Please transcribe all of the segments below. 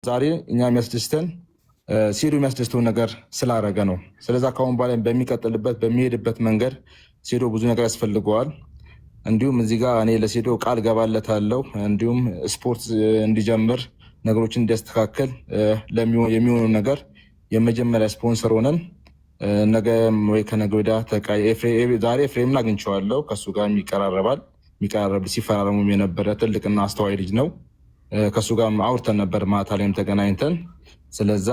ዛሬ እኛ የሚያስደስተን ሲዱ የሚያስደስተውን ነገር ስላረገ ነው። ስለዛ ካሁን በኋላ በሚቀጥልበት በሚሄድበት መንገድ ሲዶ ብዙ ነገር ያስፈልገዋል። እንዲሁም እዚህ ጋር እኔ ለሲዶ ቃል ገባለታለሁ። እንዲሁም ስፖርት እንዲጀምር ነገሮችን እንዲያስተካከል የሚሆኑ ነገር የመጀመሪያ ስፖንሰር ሆነን ነገ ወይ ከነገ ወዲያ ዛሬ ኤፍሬምን አግኝቼዋለሁ። ከሱ ጋር የሚቀራረብ ሲፈራረሙ የነበረ ትልቅና አስተዋይ ልጅ ነው። ከሱ ጋር አውርተን ነበር ማታ ላይም ተገናኝተን። ስለዛ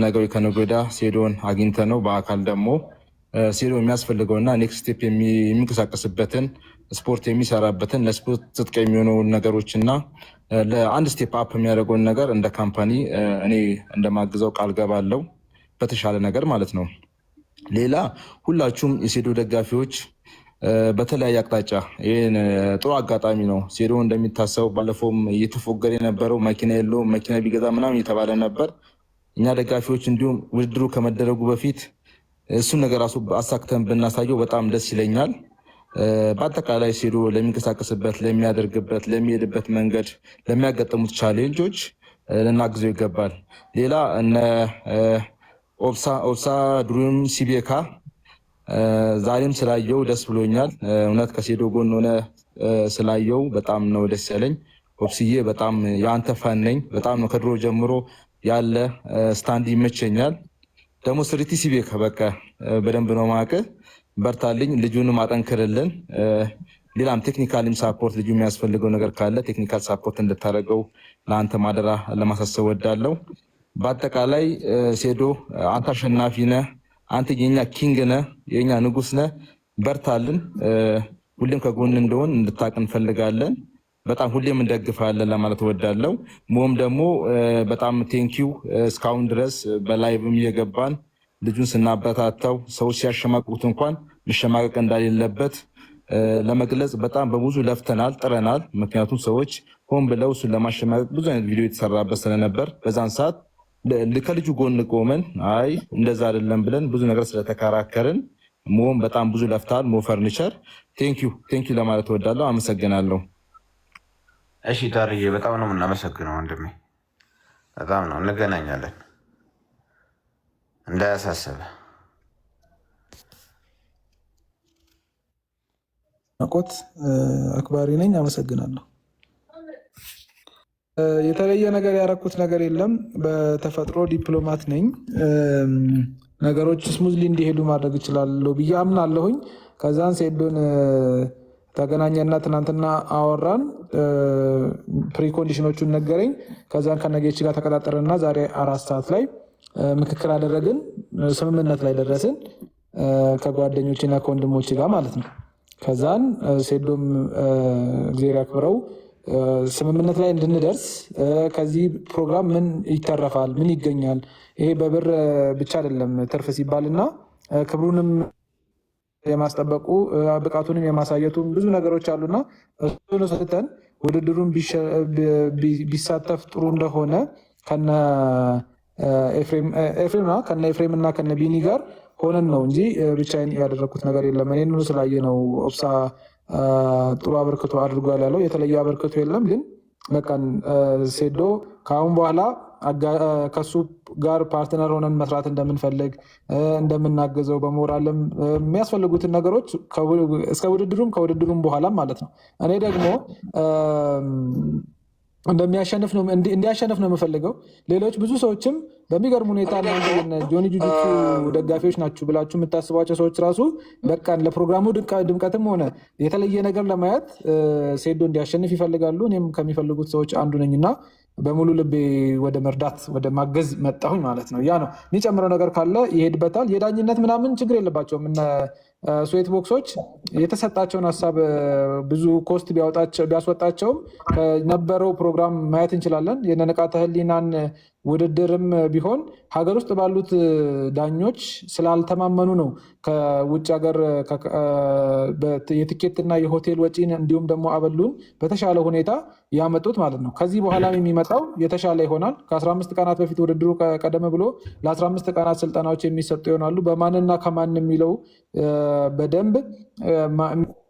ነገ ወይ ከነገ ወዲያ ሲዶን አግኝተ ነው በአካል ደግሞ ሲዶ የሚያስፈልገውና ኔክስት ስቴፕ የሚንቀሳቀስበትን ስፖርት የሚሰራበትን ለስፖርት ትጥቅ የሚሆኑ ነገሮችና ለአንድ ስቴፕ አፕ የሚያደርገውን ነገር እንደ ካምፓኒ እኔ እንደማግዘው ቃል ገባለው፣ በተሻለ ነገር ማለት ነው። ሌላ ሁላችሁም የሲዶ ደጋፊዎች በተለያየ አቅጣጫ ይህን ጥሩ አጋጣሚ ነው። ሲዶ እንደሚታሰበው ባለፈውም እየተፎገረ የነበረው መኪና የለውም መኪና ቢገዛ ምናምን እየተባለ ነበር። እኛ ደጋፊዎች እንዲሁም ውድድሩ ከመደረጉ በፊት እሱን ነገር ራሱ አሳክተን ብናሳየው በጣም ደስ ይለኛል። በአጠቃላይ ሲዶ ለሚንቀሳቀስበት፣ ለሚያደርግበት፣ ለሚሄድበት መንገድ፣ ለሚያጋጥሙት ቻሌንጆች ልናግዘው ይገባል። ሌላ እነ ኦብሳ ድሩም ሲቤካ ዛሬም ስላየው ደስ ብሎኛል። እውነት ከሲዶ ጎን ሆነ ስላየው በጣም ነው ደስ ያለኝ። ኦብስዬ በጣም የአንተ ፋን ነኝ። በጣም ነው ከድሮ ጀምሮ ያለ ስታንድ ይመቸኛል። ደግሞ ስሪቲ ሲቤካ በቃ በደንብ ነው ማቀ። በርታልኝ፣ ልጁንም አጠንክርልን። ሌላም ቴክኒካልም ሳፖርት ልጁ የሚያስፈልገው ነገር ካለ ቴክኒካል ሳፖርት እንድታደርገው ለአንተ ማደራ ለማሳሰብ ወዳለው። በአጠቃላይ ሲዶ አንተ አሸናፊ ነህ። አንተ የኛ ኪንግ ነህ፣ የኛ ንጉስ ነህ። በርታልን። ሁሌም ከጎን እንደሆን እንድታቅ እንፈልጋለን። በጣም ሁሌም እንደግፋለን ለማለት ወዳለው። ሞም ደግሞ በጣም ቴንኪው እስካሁን ድረስ በላይቭም እየገባን ልጁን ስናበታታው ሰዎች ሲያሸማቅቁት እንኳን መሸማቀቅ እንዳሌለበት ለመግለጽ በጣም በብዙ ለፍተናል፣ ጥረናል። ምክንያቱም ሰዎች ሆን ብለው እሱን ለማሸማቀቅ ብዙ አይነት ቪዲዮ የተሰራበት ስለነበር በዛን ሰዓት ከልጁ ጎን ቆመን አይ እንደዛ አይደለም ብለን ብዙ ነገር ስለተከራከርን ሞም በጣም ብዙ ለፍታል። ሞ ፈርኒቸር ቴንኪው ለማለት እወዳለሁ። አመሰግናለሁ። እሺ ታርዬ በጣም ነው የምናመሰግነው ወንድሜ፣ በጣም ነው። እንገናኛለን እንዳያሳስብ። ናቆት አክባሪ ነኝ። አመሰግናለሁ። የተለየ ነገር ያረኩት ነገር የለም። በተፈጥሮ ዲፕሎማት ነኝ። ነገሮች ስሙዝሊ እንዲሄዱ ማድረግ እችላለሁ ብዬ አምናለሁኝ። ከዛን ሴዶን ተገናኘና ትናንትና አወራን፣ ፕሪኮንዲሽኖቹን ነገረኝ። ከዛን ከነጌች ጋር ተቀጣጠርና ዛሬ 4 ሰዓት ላይ ምክክር አደረግን፣ ስምምነት ላይ ደረስን ከጓደኞችና ከወንድሞች ጋር ማለት ነው። ከዛን ሴዶም እግዜር ያክብረው ስምምነት ላይ እንድንደርስ ከዚህ ፕሮግራም ምን ይተረፋል፣ ምን ይገኛል፣ ይሄ በብር ብቻ አይደለም ትርፍ ሲባልና ክብሩንም የማስጠበቁ ብቃቱንም የማሳየቱ ብዙ ነገሮች አሉና እሱን ሰጥተን ውድድሩን ቢሳተፍ ጥሩ እንደሆነ ከነ ኤፍሬም እና ከነ ቢኒ ጋር ሆነን ነው እንጂ ብቻዬን ያደረግኩት ነገር የለም። እኔን ስላየ ነው ኦብሳ ጥሩ አበርክቶ አድርጓል ያለው። የተለየ አበርክቶ የለም። ግን በቃን ሴዶ ከአሁን በኋላ ከሱ ጋር ፓርትነር ሆነን መስራት እንደምንፈልግ እንደምናገዘው በሞራልም የሚያስፈልጉትን ነገሮች እስከ ከውድድሩም በኋላም ማለት ነው። እኔ ደግሞ እንዲያሸንፍ ነው የምፈልገው። ሌሎች ብዙ ሰዎችም በሚገርም ሁኔታ ጆኒ ጁጁቱ ደጋፊዎች ናችሁ ብላችሁ የምታስቧቸው ሰዎች ራሱ በቃን ለፕሮግራሙ ድምቀትም ሆነ የተለየ ነገር ለማየት ሴዶ እንዲያሸንፍ ይፈልጋሉ። እኔም ከሚፈልጉት ሰዎች አንዱ ነኝ እና በሙሉ ልቤ ወደ መርዳት ወደ ማገዝ መጣሁኝ ማለት ነው። ያ ነው። የሚጨምረው ነገር ካለ ይሄድበታል። የዳኝነት ምናምን ችግር የለባቸውም። ስዌት ቦክሶች የተሰጣቸውን ሀሳብ ብዙ ኮስት ቢያስወጣቸውም ከነበረው ፕሮግራም ማየት እንችላለን። የነቃተ ህሊናን ውድድርም ቢሆን ሀገር ውስጥ ባሉት ዳኞች ስላልተማመኑ ነው ከውጭ ሀገር የትኬትና የሆቴል ወጪን እንዲሁም ደግሞ አበሉን በተሻለ ሁኔታ ያመጡት ማለት ነው። ከዚህ በኋላም የሚመጣው የተሻለ ይሆናል። ከ15 ቀናት በፊት ውድድሩ ቀደም ብሎ ለ15 ቀናት ስልጠናዎች የሚሰጡ ይሆናሉ። በማንና ከማን የሚለው በደንብ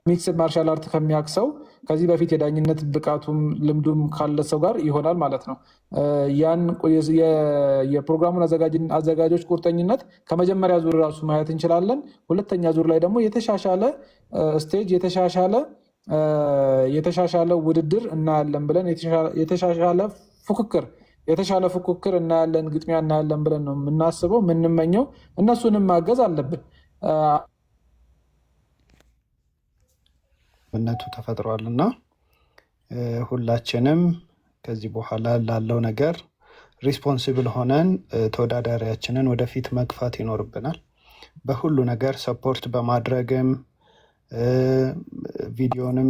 ሚክስድ ማርሻል አርት ከሚያቅሰው ከዚህ በፊት የዳኝነት ብቃቱም ልምዱም ካለ ሰው ጋር ይሆናል ማለት ነው። ያን የፕሮግራሙን አዘጋጆች ቁርጠኝነት ከመጀመሪያ ዙር ራሱ ማየት እንችላለን። ሁለተኛ ዙር ላይ ደግሞ የተሻሻለ ስቴጅ የተሻሻለ ውድድር እናያለን ብለን የተሻለ ፉክክር እናያለን፣ ግጥሚያ እናያለን ብለን ነው የምናስበው የምንመኘው። እነሱንም ማገዝ አለብን። እነቱ ተፈጥሯል እና ሁላችንም ከዚህ በኋላ ላለው ነገር ሪስፖንሲብል ሆነን ተወዳዳሪያችንን ወደፊት መግፋት ይኖርብናል። በሁሉ ነገር ሰፖርት በማድረግም ቪዲዮንም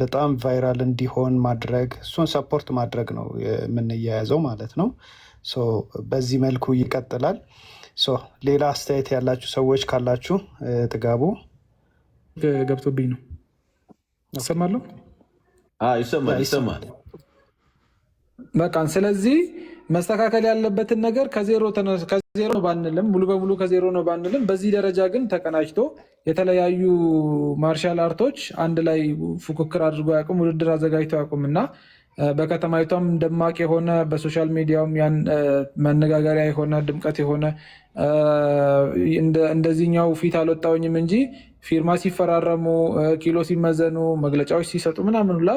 በጣም ቫይራል እንዲሆን ማድረግ፣ እሱን ሰፖርት ማድረግ ነው የምንያያዘው ማለት ነው። በዚህ መልኩ ይቀጥላል። ሌላ አስተያየት ያላችሁ ሰዎች ካላችሁ ጥጋቡ። ገብቶብኝ ነው። እሰማለሁ። ይሰማል። በቃ ስለዚህ መስተካከል ያለበትን ነገር ከዜሮ ነው ባንልም፣ ሙሉ በሙሉ ከዜሮ ነው ባንልም፣ በዚህ ደረጃ ግን ተቀናጅቶ የተለያዩ ማርሻል አርቶች አንድ ላይ ፉክክር አድርጎ ያቁም፣ ውድድር አዘጋጅቶ ያቁም እና በከተማይቷም ደማቅ የሆነ በሶሻል ሚዲያውም ያን መነጋገሪያ የሆነ ድምቀት የሆነ እንደዚህኛው ፊት አልወጣውኝም እንጂ ፊርማ ሲፈራረሙ፣ ኪሎ ሲመዘኑ፣ መግለጫዎች ሲሰጡ ምናምን ሁላ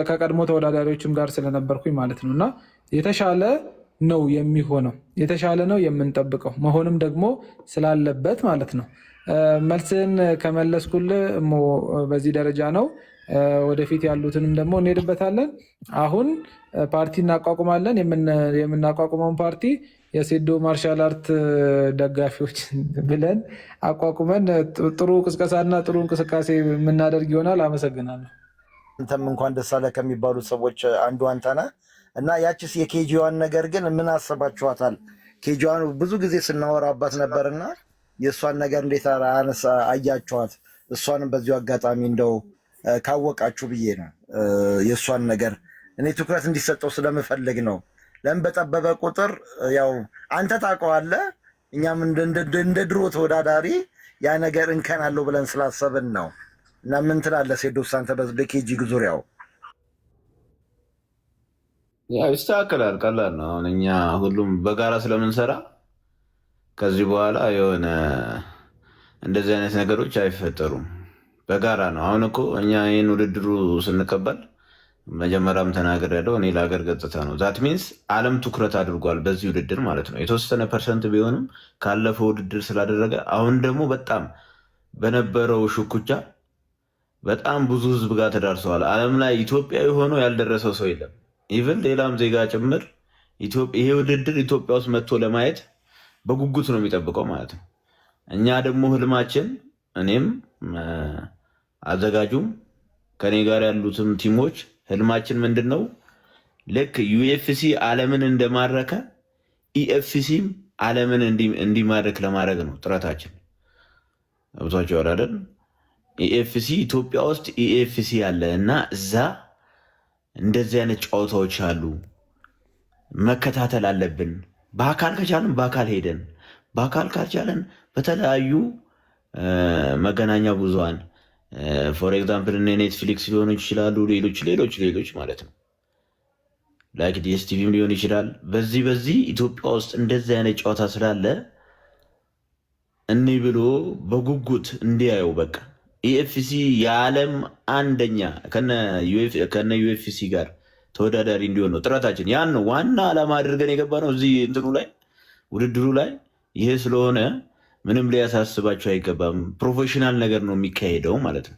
ከቀድሞ ተወዳዳሪዎችም ጋር ስለነበርኩኝ ማለት ነው እና የተሻለ ነው የሚሆነው፣ የተሻለ ነው የምንጠብቀው መሆንም ደግሞ ስላለበት ማለት ነው። መልስን ከመለስኩልህ እሞ በዚህ ደረጃ ነው። ወደፊት ያሉትንም ደግሞ እንሄድበታለን። አሁን ፓርቲ እናቋቁማለን። የምናቋቁመውን ፓርቲ የሴዶ ማርሻል አርት ደጋፊዎች ብለን አቋቁመን ጥሩ ቅስቀሳና ጥሩ እንቅስቃሴ የምናደርግ ይሆናል። አመሰግናለሁ። አንተም እንኳን ደስ አለህ ከሚባሉት ሰዎች አንዱ አንተ ነህ እና ያችስ የኬጂዋን ነገር ግን ምን አስባችኋታል? ኬጂዋን ብዙ ጊዜ ስናወራባት ነበርና የእሷን ነገር እንዴት አያችኋት? እሷንም በዚሁ አጋጣሚ እንደው ካወቃችሁ ብዬ ነው። የእሷን ነገር እኔ ትኩረት እንዲሰጠው ስለምፈልግ ነው። ለምን በጠበበ ቁጥር ያው አንተ ታውቀዋለህ፣ እኛም እንደ ድሮ ተወዳዳሪ ያ ነገር እንከን አለው ብለን ስላሰብን ነው። እና ምን ትላለህ ሴዶስ አንተ በኬጂ ዙሪያው? ይስተካከላል። ቀላል ነው። አሁን እኛ ሁሉም በጋራ ስለምንሰራ ከዚህ በኋላ የሆነ እንደዚህ አይነት ነገሮች አይፈጠሩም። በጋራ ነው። አሁን እኮ እኛ ይህን ውድድሩ ስንቀበል መጀመሪያም ተናገር ያለው እኔ ለሀገር ገጽታ ነው። ዛት ሚንስ ዓለም ትኩረት አድርጓል በዚህ ውድድር ማለት ነው። የተወሰነ ፐርሰንት ቢሆንም ካለፈው ውድድር ስላደረገ አሁን ደግሞ በጣም በነበረው ሽኩቻ በጣም ብዙ ህዝብ ጋር ተዳርሰዋል። ዓለም ላይ ኢትዮጵያዊ ሆኖ ያልደረሰው ሰው የለም። ኢቨን ሌላም ዜጋ ጭምር ይሄ ውድድር ኢትዮጵያ ውስጥ መጥቶ ለማየት በጉጉት ነው የሚጠብቀው ማለት ነው። እኛ ደግሞ ህልማችን እኔም አዘጋጁም ከኔ ጋር ያሉትም ቲሞች ህልማችን ምንድን ነው? ልክ ዩኤፍሲ ዓለምን እንደማረከ ኢኤፍሲም ዓለምን እንዲማርክ ለማድረግ ነው ጥረታችን። ገብቷችኋል አይደል? ኢኤፍሲ ኢትዮጵያ ውስጥ ኢኤፍሲ አለ እና እዛ እንደዚህ አይነት ጨዋታዎች አሉ። መከታተል አለብን። በአካል ከቻለን በአካል ሄደን፣ በአካል ካልቻለን በተለያዩ መገናኛ ብዙሃን ፎር ኤግዛምፕል እነ ኔትፍሊክስ ሊሆኑ ይችላሉ፣ ሌሎች ማለት ነው ላይክ ዲኤስቲቪም ሊሆን ይችላል። በዚህ ኢትዮጵያ ውስጥ እንደዚህ አይነት ጨዋታ ስላለ እኔ ብሎ በጉጉት እንዲያየው በቃ ኢኤፍሲ የዓለም አንደኛ ከነ ዩኤፍሲ ጋር ተወዳዳሪ እንዲሆን ነው ጥረታችን። ያን ነው ዋና ዓላማ አድርገን የገባ ነው እዚህ እንትኑ ላይ ውድድሩ ላይ። ይሄ ስለሆነ ምንም ሊያሳስባቸው አይገባም። ፕሮፌሽናል ነገር ነው የሚካሄደው ማለት ነው።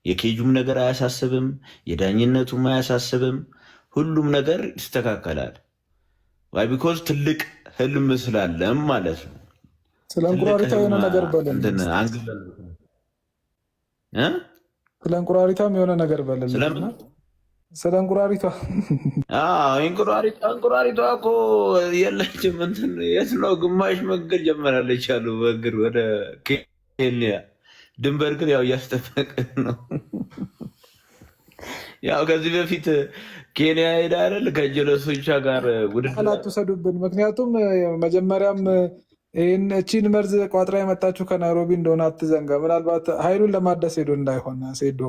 የኬጁም ነገር አያሳስብም፣ የዳኝነቱም አያሳስብም። ሁሉም ነገር ይስተካከላል። ዋይ ቢኮዝ ትልቅ ህልም ስላለም ማለት ነው። ስለ እንቁራሪቷ የሆነ ነገር በለን። ስለ እንቁራሪቷም የሆነ ነገር በለን። ስለ እንቁራሪቷ እንቁራሪቷ እኮ የለችም። እንትን የት ነው? ግማሽ መንገድ ጀመራለች ያሉ በእግር ወደ ኬንያ ድንበር፣ ግን ያው እያስጠበቅን ነው። ያው ከዚህ በፊት ኬንያ ሄዳ አይደል ከጀለሶቿ ጋር ውድድር አትውሰዱብን። ምክንያቱም መጀመሪያም እቺን መርዝ ቋጥራ የመጣችሁ ከናይሮቢ እንደሆነ አትዘንጋ። ምናልባት ኃይሉን ለማደስ ሄዶ እንዳይሆን ሴዶ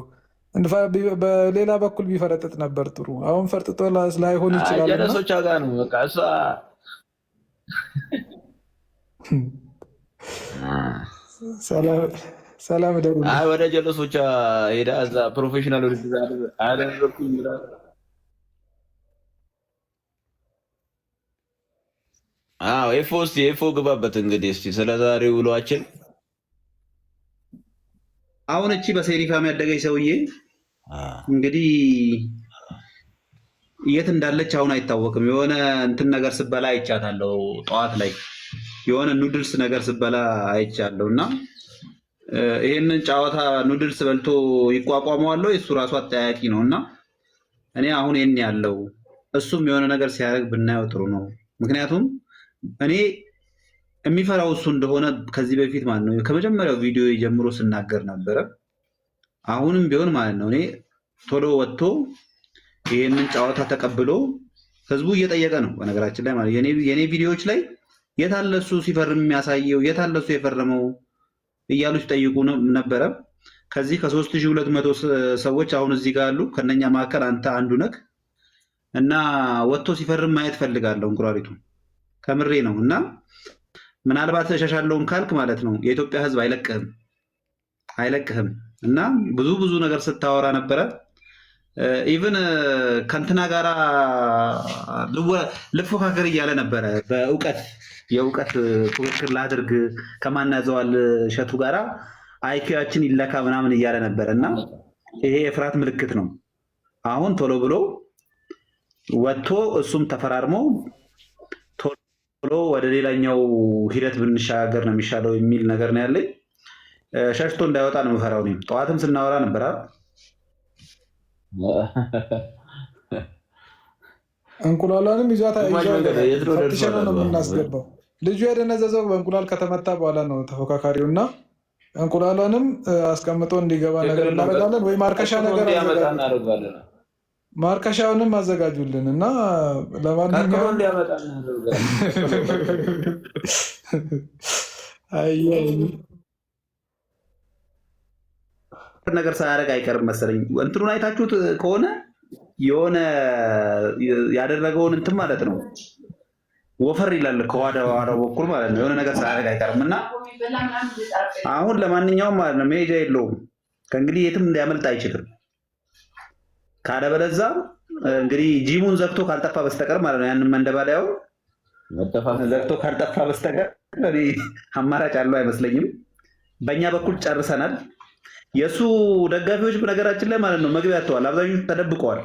በሌላ በኩል ቢፈረጥጥ ነበር ጥሩ። አሁን ፈርጥጦ ላይሆን ይችላል። ጀለሶች ጋር ነው በቃ እሷ ሰላም ደሩ ወደ ጀለሶች ሄዳ እዛ ፕሮፌሽናል አደረኩኝ። ኤፎ ግባበት እንግዲህ እስኪ ስለ ዛሬው ውሏችን። አሁን እቺ በሴሪፋም ያደገች ሰውዬ እንግዲህ የት እንዳለች አሁን አይታወቅም። የሆነ እንትን ነገር ስበላ አይቻታለሁ። ጠዋት ላይ የሆነ ኑድልስ ነገር ስበላ አይቻለሁ። እና ይሄንን ጨዋታ ኑድልስ በልቶ ይቋቋመዋለሁ እሱ ራሱ አጠያቂ ነው። እና እኔ አሁን ይሄን ያለው እሱም የሆነ ነገር ሲያደርግ ብናየው ጥሩ ነው። ምክንያቱም እኔ የሚፈራው እሱ እንደሆነ ከዚህ በፊት ማለት ነው ከመጀመሪያው ቪዲዮ ጀምሮ ስናገር ነበረ። አሁንም ቢሆን ማለት ነው እኔ ቶሎ ወጥቶ ይሄንን ጨዋታ ተቀብሎ ህዝቡ እየጠየቀ ነው። በነገራችን ላይ ማለት የኔ ቪዲዮዎች ላይ የታለ እሱ ሲፈርም የሚያሳየው የታለ እሱ የፈረመው እያሉ ሲጠይቁ ነበረ። ከዚህ ከ3200 ሰዎች አሁን እዚህ ጋር አሉ። ከነኛ መካከል አንተ አንዱ ነህ እና ወጥቶ ሲፈርም ማየት ፈልጋለሁ። እንቁራሪቱ ከምሬ ነው። እና ምናልባት ተሻሻለውን ካልክ ማለት ነው የኢትዮጵያ ህዝብ አይለቅህም። እና ብዙ ነገር ስታወራ ነበረ። ኢቭን ከንትና ጋራ ልፎካከር እያለ ነበረ። የእውቀት ፉክክር ላድርግ ከማናዘዋል እሸቱ ጋራ አይኪያችን ይለካ ምናምን እያለ ነበረ። እና ይሄ የፍርሃት ምልክት ነው። አሁን ቶሎ ብሎ ወጥቶ እሱም ተፈራርሞ ቶሎ ወደ ሌላኛው ሂደት ብንሻገር ነው የሚሻለው የሚል ነገር ነው ያለኝ። ሸሽቶ እንዳይወጣ ነው የምፈራው። እኔም ጠዋትም ስናወራ ነበር እንቁላሏንም ይዟት ፈትሸነው ነው የምናስገባው። ልጁ የደነዘዘው በእንቁላል ከተመታ በኋላ ነው ተፎካካሪው። እና እንቁላሏንም አስቀምጦ እንዲገባ ነገር እናደርጋለን ወይ ማርከሻ ነገር ማርከሻውንም አዘጋጁልን። እና ለማንኛውም ነገር ሳያደርግ አይቀርም መሰለኝ። እንትኑን አይታችሁት ከሆነ የሆነ ያደረገውን እንትን ማለት ነው ወፈር ይላል ከዋዳው በኩል ማለት ነው። የሆነ ነገር ሳያደርግ አይቀርም። እና አሁን ለማንኛውም ማለት ነው መሄጃ የለውም ከእንግዲህ የትም እንዲያመልጥ አይችልም። ካለበለዛ እንግዲህ ጂሙን ዘግቶ ካልጠፋ በስተቀር ማለት ነው ያንን መንደባለያው ዘግቶ ካልጠፋ በስተቀር አማራጭ ያለው አይመስለኝም። በእኛ በኩል ጨርሰናል። የእሱ ደጋፊዎች በነገራችን ላይ ማለት ነው መግቢያ አጥተዋል። አብዛኞቹ ተደብቀዋል።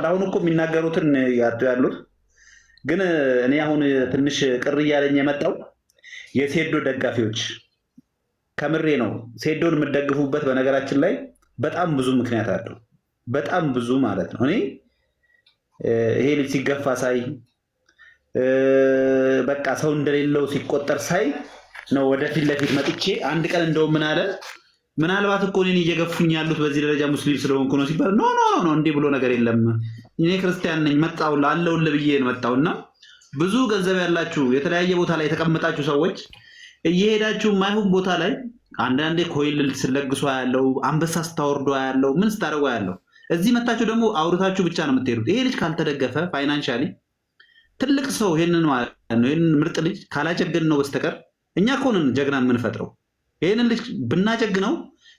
አሁን እኮ የሚናገሩትን ያሉት ግን እኔ አሁን ትንሽ ቅር እያለኝ የመጣው የሴዶ ደጋፊዎች ከምሬ ነው። ሴዶን የምትደግፉበት በነገራችን ላይ በጣም ብዙ ምክንያት አለው። በጣም ብዙ ማለት ነው። እኔ ይሄ ልጅ ሲገፋ ሳይ በቃ ሰው እንደሌለው ሲቆጠር ሳይ ነው ወደፊት ለፊት መጥቼ አንድ ቀን እንደው ምን አለ ምናልባት እኮ እኔን እየገፉኝ ያሉት በዚህ ደረጃ ሙስሊም ስለሆንኩ ነው ሲባል ኖ እንዲህ ብሎ ነገር የለም። እኔ ክርስቲያን ነኝ መጣው ላለውልህ ብዬ ነው መጣውና ብዙ ገንዘብ ያላችሁ የተለያየ ቦታ ላይ የተቀመጣችሁ ሰዎች እየሄዳችሁ ማይሆን ቦታ ላይ አንዳንዴ ኮይል ስለግሱ ያለው አንበሳ ስታወርዱ ያለው ምን ስታደርጉ ያለው እዚህ መታችሁ ደግሞ አውርታችሁ ብቻ ነው የምትሄዱት። ይሄ ልጅ ካልተደገፈ ፋይናንሻሊ ትልቅ ሰው ይሄንን ማለት ነው ይሄንን ምርጥ ልጅ ካላጀገን ነው በስተቀር እኛ እኮ ነን ጀግና የምንፈጥረው። ይሄንን ልጅ ብናጀግነው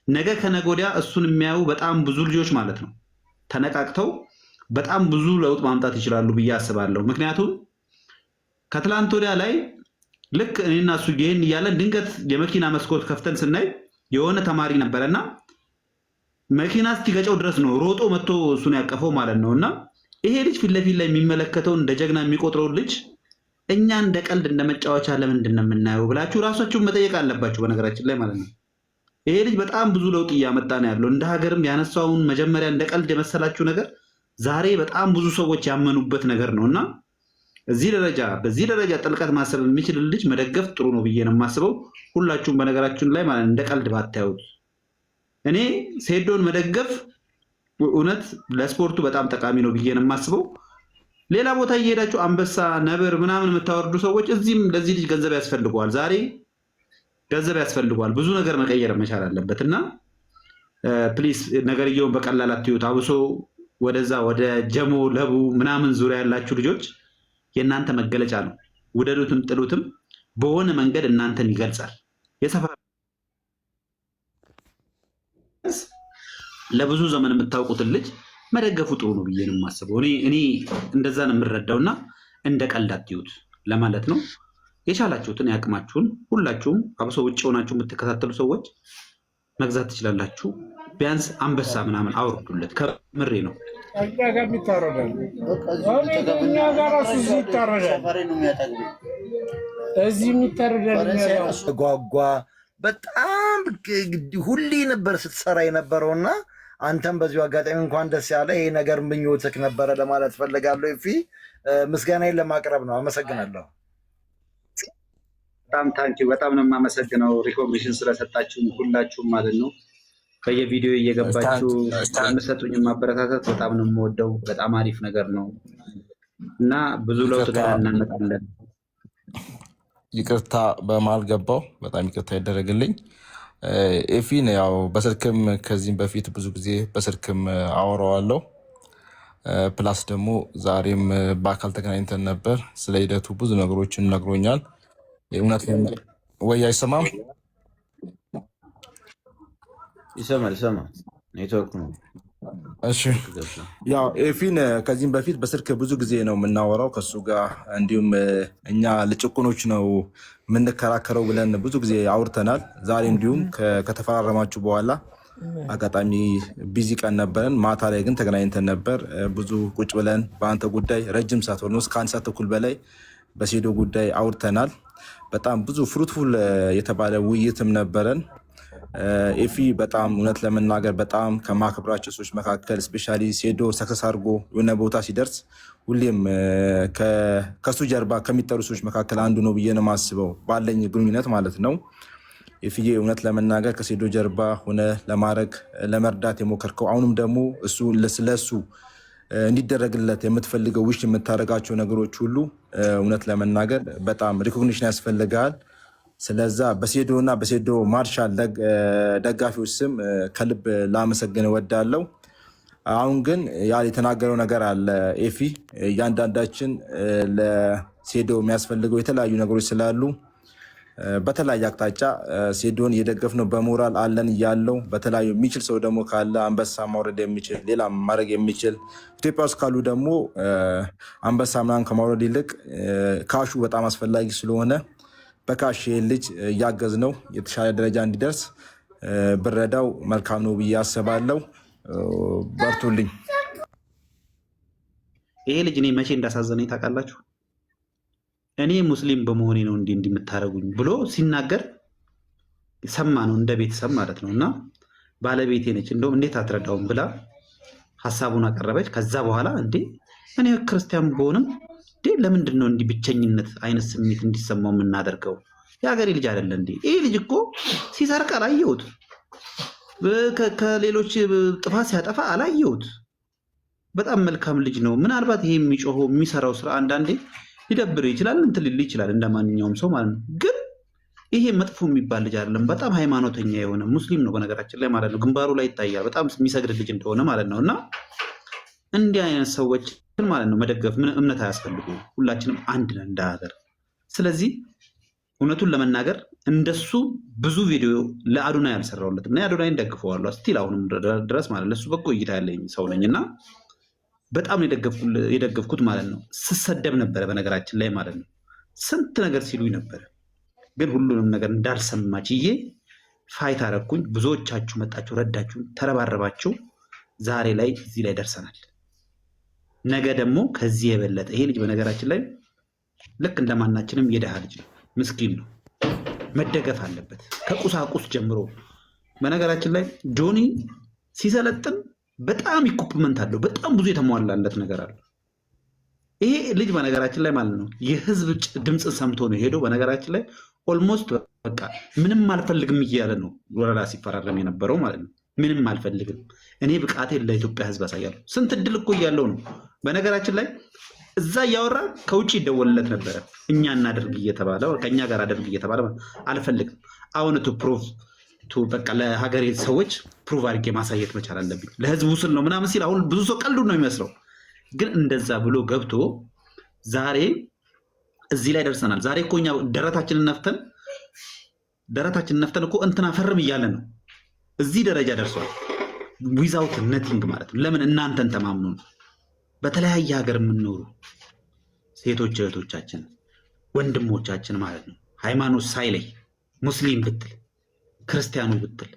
ነገ ከነገ ወዲያ እሱን የሚያዩ በጣም ብዙ ልጆች ማለት ነው ተነቃቅተው በጣም ብዙ ለውጥ ማምጣት ይችላሉ ብዬ አስባለሁ። ምክንያቱም ከትላንት ወዲያ ላይ ልክ እኔና እሱ ይሄን እያለን ድንገት የመኪና መስኮት ከፍተን ስናይ የሆነ ተማሪ ነበረና መኪና እስኪገጨው ድረስ ነው ሮጦ መጥቶ እሱን ያቀፈው ማለት ነው። እና ይሄ ልጅ ፊት ለፊት ላይ የሚመለከተው እንደ ጀግና የሚቆጥረው ልጅ እኛ እንደ ቀልድ እንደ መጫወቻ ለምንድን ነው የምናየው ብላችሁ ራሳችሁን መጠየቅ አለባችሁ። በነገራችን ላይ ማለት ነው ይሄ ልጅ በጣም ብዙ ለውጥ እያመጣ ነው ያለው። እንደ ሀገርም ያነሳውን መጀመሪያ እንደ ቀልድ የመሰላችሁ ነገር ዛሬ በጣም ብዙ ሰዎች ያመኑበት ነገር ነው። እና በዚህ ደረጃ ጥልቀት ማሰብ የሚችል ልጅ መደገፍ ጥሩ ነው ብዬ ነው የማስበው። ሁላችሁም በነገራችን ላይ ማለት እንደ ቀልድ ባታዩት። እኔ ሴዶን መደገፍ እውነት ለስፖርቱ በጣም ጠቃሚ ነው ብዬ ነው የማስበው። ሌላ ቦታ እየሄዳችሁ አንበሳ ነብር ምናምን የምታወርዱ ሰዎች እዚህም ለዚህ ልጅ ገንዘብ ያስፈልገዋል። ዛሬ ገንዘብ ያስፈልገዋል። ብዙ ነገር መቀየር መቻል አለበት። እና ፕሊስ ነገርየውን በቀላል አትዩት። አብሶ ወደዛ ወደ ጀሞ ለቡ ምናምን ዙሪያ ያላችሁ ልጆች የእናንተ መገለጫ ነው። ውደዱትም ጥሉትም በሆነ መንገድ እናንተን ይገልጻል። የሰፈር ለብዙ ዘመን የምታውቁትን ልጅ መደገፉ ጥሩ ነው ብዬ ነው የማስበው። እኔ እንደዛ ነው የምረዳውና እንደ ቀልድ አትዩት ለማለት ነው። የቻላችሁትን ያቅማችሁን ሁላችሁም አብሶ ውጭ ሆናችሁ የምትከታተሉ ሰዎች መግዛት ትችላላችሁ። ቢያንስ አንበሳ ምናምን አውርዱለት። ከምሬ ነው። ጓጓ በጣም ሁሌ ነበር ስትሰራ የነበረውና አንተም በዚሁ አጋጣሚ እንኳን ደስ ያለ ይሄ ነገር ምኞትክ ነበረ ለማለት ፈልጋለሁ። ፊ ምስጋናዬን ለማቅረብ ነው። አመሰግናለሁ። በጣም ታንኪ በጣም ነው የማመሰግነው ሪኮግኒሽን ስለሰጣችሁ ሁላችሁም ማለት ነው። በየቪዲዮ እየገባችሁ የምትሰጡኝ ማበረታታት በጣም ነው የምወደው። በጣም አሪፍ ነገር ነው እና ብዙ ለውጥ ጋር እናመጣለን። ይቅርታ በመሀል ገባው፣ በጣም ይቅርታ ይደረግልኝ። ኤፊን ያው በስልክም ከዚህም በፊት ብዙ ጊዜ በስልክም አወራዋለሁ። ፕላስ ደግሞ ዛሬም በአካል ተገናኝተን ነበር። ስለ ሂደቱ ብዙ ነገሮችን ነግሮኛል። እውነት ወይ አይሰማም? ይሰማል ኔትወርክ ነው። እሺ ያው ኤፊን ከዚህም በፊት በስልክ ብዙ ጊዜ ነው የምናወራው ከሱ ጋር። እንዲሁም እኛ ለጭቁኖች ነው የምንከራከረው ብለን ብዙ ጊዜ አውርተናል። ዛሬ እንዲሁም ከተፈራረማችሁ በኋላ አጋጣሚ ቢዚ ቀን ነበረን። ማታ ላይ ግን ተገናኝተን ነበር። ብዙ ቁጭ ብለን በአንተ ጉዳይ ረጅም ሰዓት ሆኖ እስከ 1 ሰዓት ተኩል በላይ በሴዶ ጉዳይ አውርተናል። በጣም ብዙ ፍሩትፉል የተባለ ውይይትም ነበረን። ኤፊ በጣም እውነት ለመናገር በጣም ከማክብራቸው ሰዎች መካከል ስፔሻሊ ሴዶ ሰክሰስ አድርጎ የሆነ ቦታ ሲደርስ ሁሌም ከሱ ጀርባ ከሚጠሩ ሰዎች መካከል አንዱ ነው ብዬ ነው የማስበው፣ ባለኝ ግንኙነት ማለት ነው። ኤፊዬ እውነት ለመናገር ከሴዶ ጀርባ ሆነ ለማድረግ ለመርዳት የሞከርከው አሁንም ደግሞ እሱ ስለሱ እንዲደረግለት የምትፈልገው ውሽ የምታደርጋቸው ነገሮች ሁሉ እውነት ለመናገር በጣም ሪኮግኒሽን ያስፈልጋል። ስለዛ በሴዶ እና በሴዶ ማርሻል ደጋፊዎች ስም ከልብ ላመሰግን እወዳለሁ። አሁን ግን ያ የተናገረው ነገር አለ ኤፊ፣ እያንዳንዳችን ለሴዶ የሚያስፈልገው የተለያዩ ነገሮች ስላሉ በተለያየ አቅጣጫ ሴዶን እየደገፍነው በሞራል አለን እያለው በተለያዩ የሚችል ሰው ደግሞ ካለ አንበሳ ማውረድ የሚችል ሌላ ማድረግ የሚችል ኢትዮጵያ ውስጥ ካሉ ደግሞ አንበሳ ምናምን ከማውረድ ይልቅ ካሹ በጣም አስፈላጊ ስለሆነ በካሽ ልጅ እያገዝ ነው የተሻለ ደረጃ እንዲደርስ ብረዳው መልካም ነው ብዬ አስባለሁ። በርቱልኝ። ይሄ ልጅ እኔ መቼ እንዳሳዘነኝ ታውቃላችሁ? እኔ ሙስሊም በመሆኔ ነው እንዲህ የምታደርጉኝ ብሎ ሲናገር ሰማ ነው፣ እንደ ቤተሰብ ማለት ነው። እና ባለቤቴ ነች እንደውም እንዴት አትረዳውም ብላ ሀሳቡን አቀረበች። ከዛ በኋላ እንዴ እኔ ክርስቲያን በሆንም እንዴ ለምንድን ነው እንዲህ ብቸኝነት አይነት ስሜት እንዲሰማው የምናደርገው? የሀገሬ ልጅ አይደለ እንዴ? ይሄ ልጅ እኮ ሲሰርቅ አላየሁት፣ ከሌሎች ጥፋት ሲያጠፋ አላየሁት። በጣም መልካም ልጅ ነው። ምናልባት ይሄ የሚጮኸው የሚሰራው ስራ አንዳንዴ ሊደብር ይችላል፣ እንትን ሊል ይችላል እንደ ማንኛውም ሰው ማለት ነው። ግን ይሄ መጥፎ የሚባል ልጅ አይደለም። በጣም ሃይማኖተኛ የሆነ ሙስሊም ነው በነገራችን ላይ ማለት ነው። ግንባሩ ላይ ይታያል በጣም የሚሰግድ ልጅ እንደሆነ ማለት ነው። እና እንዲህ አይነት ሰዎች ማለት ነው መደገፍ ምን እምነት አያስፈልጉ። ሁላችንም አንድ ነን እንደ ሀገር። ስለዚህ እውነቱን ለመናገር እንደሱ ብዙ ቪዲዮ ለአዶናይ ያልሰራሁለትም እና አዶናይን ደግፈዋለሁ ስቲል አሁንም ድረስ ማለት ለሱ በጎ እይታ ያለኝ ሰው ነኝ እና በጣም የደገፍኩት ማለት ነው። ስሰደብ ነበረ በነገራችን ላይ ማለት ነው። ስንት ነገር ሲሉኝ ነበረ፣ ግን ሁሉንም ነገር እንዳልሰማችዬ ፋይት አረግኩኝ። ብዙዎቻችሁ መጣችሁ፣ ረዳችሁ፣ ተረባረባችሁ። ዛሬ ላይ እዚህ ላይ ደርሰናል። ነገ ደግሞ ከዚህ የበለጠ ይሄ ልጅ በነገራችን ላይ ልክ እንደማናችንም የደሃ ልጅ ነው፣ ምስኪን ነው፣ መደገፍ አለበት ከቁሳቁስ ጀምሮ። በነገራችን ላይ ጆኒ ሲሰለጥን በጣም ኢኩፕመንት አለው፣ በጣም ብዙ የተሟላለት ነገር አለው። ይሄ ልጅ በነገራችን ላይ ማለት ነው የህዝብ ድምፅን ሰምቶ ነው ሄዶ በነገራችን ላይ ኦልሞስት በቃ ምንም አልፈልግም እያለ ነው ወረራ ሲፈራረም የነበረው ማለት ነው። ምንም አልፈልግም እኔ ብቃቴን ለኢትዮጵያ ህዝብ አሳያለሁ። ስንት እድል እኮ እያለው ነው በነገራችን ላይ እዛ እያወራ ከውጭ ይደወልለት ነበረ። እኛ እናደርግ እየተባለ ከእኛ ጋር አደርግ እየተባለ አልፈልግም። አሁን ቱ ፕሮቭ በቃ ለሀገሬ ሰዎች ፕሩቭ አድርጌ ማሳየት መቻል አለብኝ። ለህዝቡ ስል ነው ምናምን ሲል አሁን ብዙ ሰው ቀልዱ ነው የሚመስለው፣ ግን እንደዛ ብሎ ገብቶ ዛሬ እዚህ ላይ ደርሰናል። ዛሬ እኮ እኛ ደረታችንን ነፍተን እኮ እንትና ፈርም እያለ ነው እዚህ ደረጃ ደርሷል። ዊዛውት ነቲንግ ማለት ነው። ለምን? እናንተን ተማምኑ ነው። በተለያየ ሀገር የምንኖሩ ሴቶች እህቶቻችን፣ ወንድሞቻችን ማለት ነው ሃይማኖት ሳይለይ ሙስሊም ብትል ክርስቲያኑ ብትል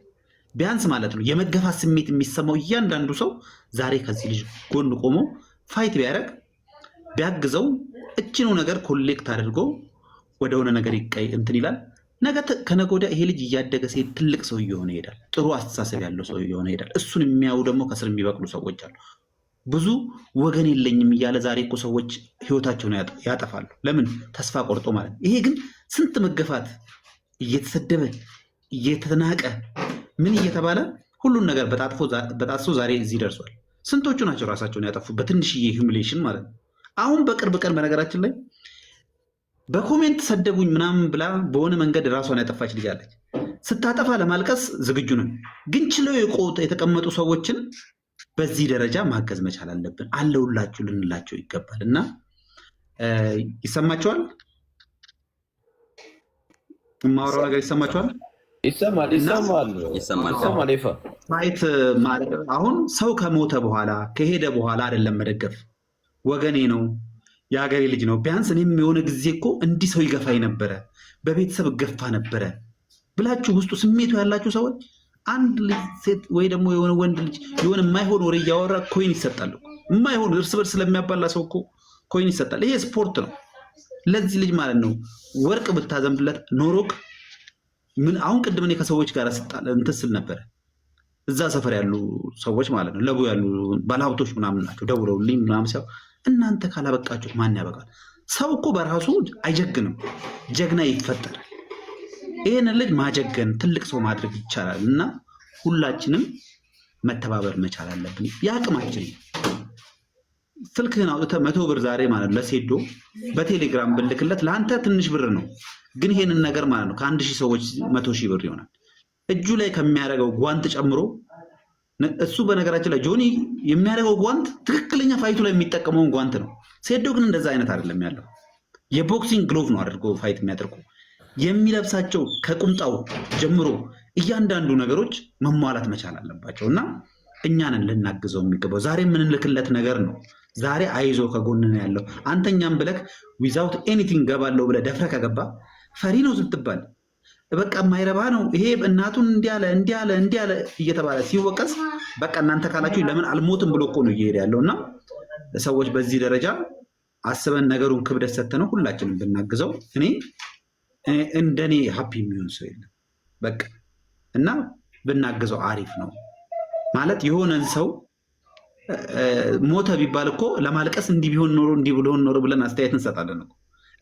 ቢያንስ ማለት ነው የመገፋት ስሜት የሚሰማው እያንዳንዱ ሰው ዛሬ ከዚህ ልጅ ጎን ቆሞ ፋይት ቢያደርግ ቢያግዘው እችኑ ነገር ኮሌክት አድርጎ ወደሆነ ነገር እንትን ይላል። ነገ ከነገ ወዲያ ይሄ ልጅ እያደገ ሴት ትልቅ ሰው እየሆነ ይሄዳል። ጥሩ አስተሳሰብ ያለው ሰው እየሆነ ይሄዳል። እሱን የሚያዩ ደግሞ ከስር የሚበቅሉ ሰዎች አሉ። ብዙ ወገን የለኝም እያለ ዛሬ እኮ ሰዎች ህይወታቸውን ያጠፋሉ። ለምን? ተስፋ ቆርጦ ማለት ነው። ይሄ ግን ስንት መገፋት፣ እየተሰደበ እየተናቀ ምን እየተባለ ሁሉን ነገር በጣጥሶ ዛሬ እዚህ ደርሷል። ስንቶቹ ናቸው ራሳቸውን ያጠፉ በትንሽዬ ሂሚሌሽን ማለት ነው። አሁን በቅርብ ቀን በነገራችን ላይ በኮሜንት ሰደቡኝ ምናምን ብላ በሆነ መንገድ ራሷን ያጠፋች ልጅ አለች። ስታጠፋ ለማልቀስ ዝግጁ ነን፣ ግን ችለው የተቀመጡ ሰዎችን በዚህ ደረጃ ማገዝ መቻል አለብን። አለውላችሁ ልንላቸው ይገባል። እና ይሰማችኋል? የማወራው ነገር ይሰማችኋል? ይሰማል። ማየት ማለት አሁን ሰው ከሞተ በኋላ ከሄደ በኋላ አይደለም መደገፍ። ወገኔ ነው፣ የሀገሬ ልጅ ነው። ቢያንስ እኔም የሆነ ጊዜ እኮ እንዲህ ሰው ይገፋኝ ነበረ፣ በቤተሰብ እገፋ ነበረ ብላችሁ ውስጡ ስሜቱ ያላችሁ ሰዎች አንድ ልጅ ሴት ወይ ደግሞ የሆነ ወንድ ልጅ የሆነ የማይሆን ወሬ እያወራ ኮይን ይሰጣል። የማይሆን እርስ በርስ ስለሚያባላ ሰው እኮ ኮይን ይሰጣል። ይሄ ስፖርት ነው። ለዚህ ልጅ ማለት ነው ወርቅ ብታዘንብለት ኖሮክ ምን አሁን ቅድም እኔ ከሰዎች ጋር እንትን ስል ነበረ። እዛ ሰፈር ያሉ ሰዎች ማለት ነው ለቡ ያሉ ባለሀብቶች ምናምን ናቸው። ደውለውልኝ ምናምን ሲያው እናንተ ካላበቃችሁ ማን ያበቃል? ሰው እኮ በራሱ አይጀግንም፣ ጀግና ይፈጠራል። ይህንን ልጅ ማጀገን ትልቅ ሰው ማድረግ ይቻላል። እና ሁላችንም መተባበር መቻል አለብን። የአቅማችን ስልክህን አውጥተህ 100 ብር ዛሬ ማለት ነው ለሴዶ በቴሌግራም ብልክለት ለአንተ ትንሽ ብር ነው፣ ግን ይሄንን ነገር ማለት ነው ከ1000 ሰዎች 100,000 ብር ይሆናል። እጁ ላይ ከሚያደርገው ጓንት ጨምሮ እሱ በነገራችን ላይ ጆኒ የሚያደርገው ጓንት ትክክለኛ ፋይቱ ላይ የሚጠቀመውን ጓንት ነው። ሴዶ ግን እንደዛ አይነት አይደለም ያለው። የቦክሲንግ ግሎቭ ነው አድርጎ ፋይት የሚያደርጉ። የሚለብሳቸው ከቁምጣው ጀምሮ እያንዳንዱ ነገሮች መሟላት መቻል አለባቸው። እና እኛንን ልናግዘው የሚገባው ዛሬ የምንልክለት ነገር ነው። ዛሬ አይዞ ከጎንን ያለው አንተኛም ብለክ ዊዛውት ኤኒቲንግ ገባለው ብለህ ደፍረህ ከገባ ፈሪ ነው ስትባል በቃ የማይረባ ነው ይሄ እናቱን እንዲያለ እየተባለ ሲወቀስ በቃ እናንተ ካላችሁ ለምን አልሞትም ብሎ እኮ ነው እየሄደ ያለው። እና ሰዎች በዚህ ደረጃ አስበን ነገሩን ክብደት ሰጥተነው ሁላችንም ብናግዘው እኔ እንደኔ ሀፒ የሚሆን ሰው የለም። በቃ እና ብናግዘው አሪፍ ነው ማለት የሆነን ሰው ሞተ ቢባል እኮ ለማልቀስ እንዲህ ቢሆን ኖሮ እንዲህ ብሎን ኖሮ ብለን አስተያየት እንሰጣለን እኮ።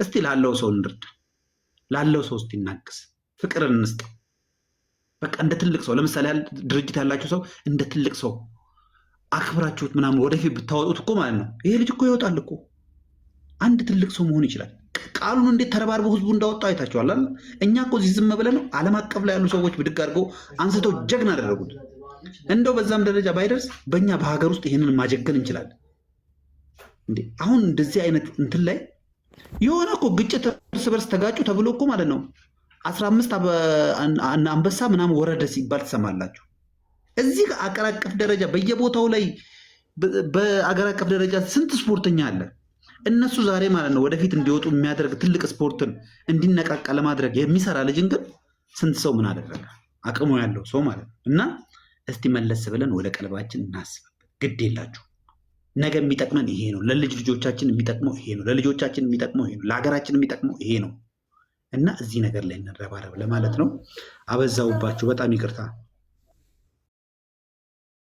እስቲ ላለው ሰው እንርዳ፣ ላለው ሰው እስቲ እናግዝ፣ ፍቅርን እንስጥ። በቃ እንደ ትልቅ ሰው ለምሳሌ ድርጅት ያላችሁ ሰው እንደ ትልቅ ሰው አክብራችሁት ምናምን ወደፊት ብታወጡት እኮ ማለት ነው ይሄ ልጅ እኮ ይወጣል እኮ አንድ ትልቅ ሰው መሆን ይችላል። ቃሉን እንዴት ተረባርበው ህዝቡ እንዳወጣው አይታችኋል። እኛ እኮ እዚህ ዝም ብለን ነው። ዓለም አቀፍ ላይ ያሉ ሰዎች ብድግ አድርገው አንስተው ጀግና አደረጉት። እንደው በዛም ደረጃ ባይደርስ በእኛ በሀገር ውስጥ ይሄንን ማጀገን እንችላለን እንዴ? አሁን እንደዚህ አይነት እንትን ላይ የሆነ እኮ ግጭት እርስ በርስ ተጋጩ ተብሎ እኮ ማለት ነው 15 አንበሳ ምናምን ወረደ ሲባል ትሰማላችሁ። እዚህ አገር አቀፍ ደረጃ በየቦታው ላይ በአገር አቀፍ ደረጃ ስንት ስፖርተኛ አለ። እነሱ ዛሬ ማለት ነው ወደፊት እንዲወጡ የሚያደርግ ትልቅ ስፖርትን እንዲነቃቃ ለማድረግ የሚሰራ ልጅን ግን ስንት ሰው ምን አደረገ? አቅሙ ያለው ሰው ማለት ነው። እና እስቲ መለስ ብለን ወደ ቀልባችን እናስብበት። ግድ የላችሁ ነገ የሚጠቅመን ይሄ ነው። ለልጅ ልጆቻችን የሚጠቅመው ይሄ ነው። ለልጆቻችን የሚጠቅመው ይሄ ነው። ለሀገራችን የሚጠቅመው ይሄ ነው። እና እዚህ ነገር ላይ እንረባረብ ለማለት ነው። አበዛውባችሁ፣ በጣም ይቅርታ።